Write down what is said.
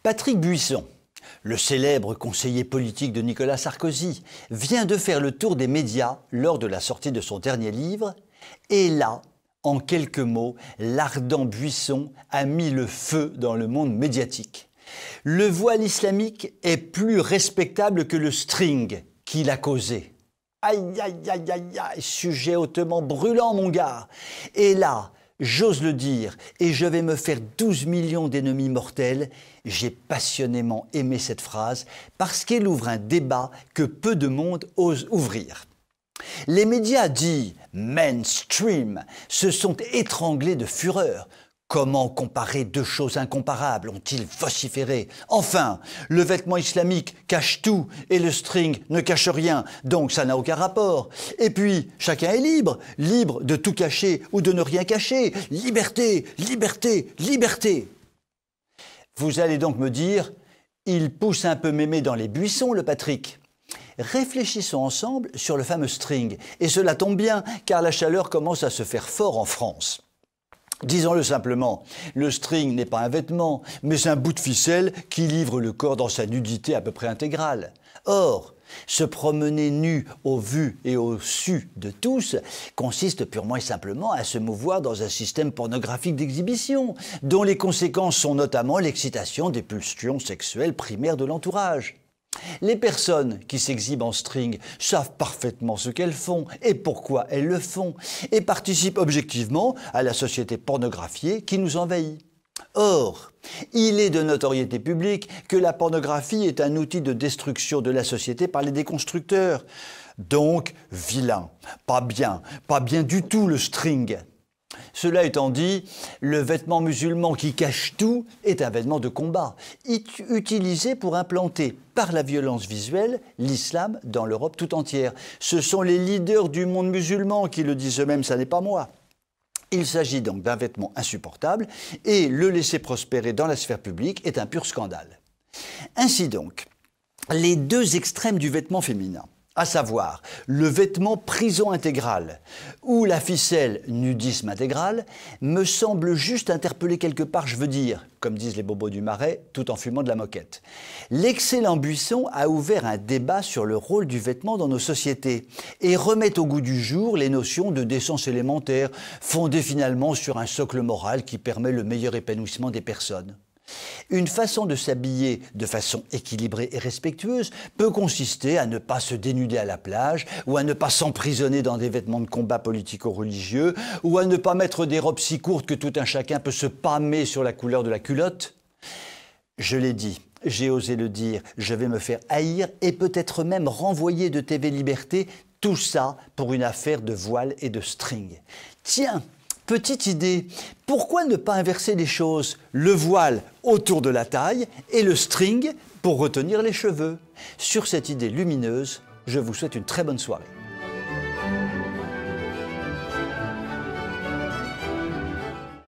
Patrick Buisson, le célèbre conseiller politique de Nicolas Sarkozy, vient de faire le tour des médias lors de la sortie de son dernier livre. Et là, en quelques mots, l'ardent Buisson a mis le feu dans le monde médiatique. Le voile islamique est plus respectable que le string qu'il a causé. Aïe, aïe, aïe, aïe, aïe, sujet hautement brûlant, mon gars. Et là, j'ose le dire, et je vais me faire 12 millions d'ennemis mortels, j'ai passionnément aimé cette phrase parce qu'elle ouvre un débat que peu de monde ose ouvrir. Les médias dits mainstream se sont étranglés de fureur. Comment comparer deux choses incomparables, ont-ils vociféré? Enfin, le vêtement islamique cache tout et le string ne cache rien, donc ça n'a aucun rapport. Et puis, chacun est libre, libre de tout cacher ou de ne rien cacher. Liberté, liberté, liberté. Vous allez donc me dire, il pousse un peu mémé dans les buissons, le Patrick. Réfléchissons ensemble sur le fameux string. Et cela tombe bien, car la chaleur commence à se faire fort en France. Disons-le simplement, le string n'est pas un vêtement, mais c'est un bout de ficelle qui livre le corps dans sa nudité à peu près intégrale. Or, se promener nu au vu et au su de tous consiste purement et simplement à se mouvoir dans un système pornographique d'exhibition, dont les conséquences sont notamment l'excitation des pulsions sexuelles primaires de l'entourage. Les personnes qui s'exhibent en string savent parfaitement ce qu'elles font et pourquoi elles le font et participent objectivement à la société pornographiée qui nous envahit. Or, il est de notoriété publique que la pornographie est un outil de destruction de la société par les déconstructeurs. Donc, vilain, pas bien du tout le string. Cela étant dit, le vêtement musulman qui cache tout est un vêtement de combat, utilisé pour implanter par la violence visuelle l'islam dans l'Europe tout entière. Ce sont les leaders du monde musulman qui le disent eux-mêmes, ça n'est pas moi. Il s'agit donc d'un vêtement insupportable et le laisser prospérer dans la sphère publique est un pur scandale. Ainsi donc, les deux extrêmes du vêtement féminin, à savoir le vêtement prison intégrale ou la ficelle nudisme intégral, me semble juste interpeller quelque part, je veux dire, comme disent les bobos du Marais, tout en fumant de la moquette. L'excellent Buisson a ouvert un débat sur le rôle du vêtement dans nos sociétés et remet au goût du jour les notions de décence élémentaire, fondées finalement sur un socle moral qui permet le meilleur épanouissement des personnes. Une façon de s'habiller de façon équilibrée et respectueuse peut consister à ne pas se dénuder à la plage ou à ne pas s'emprisonner dans des vêtements de combat politico-religieux ou à ne pas mettre des robes si courtes que tout un chacun peut se pâmer sur la couleur de la culotte. Je l'ai dit, j'ai osé le dire, je vais me faire haïr et peut-être même renvoyer de TV Liberté, tout ça pour une affaire de voile et de string. Tiens! Petite idée, pourquoi ne pas inverser les choses? Le voile autour de la taille et le string pour retenir les cheveux. Sur cette idée lumineuse, je vous souhaite une très bonne soirée.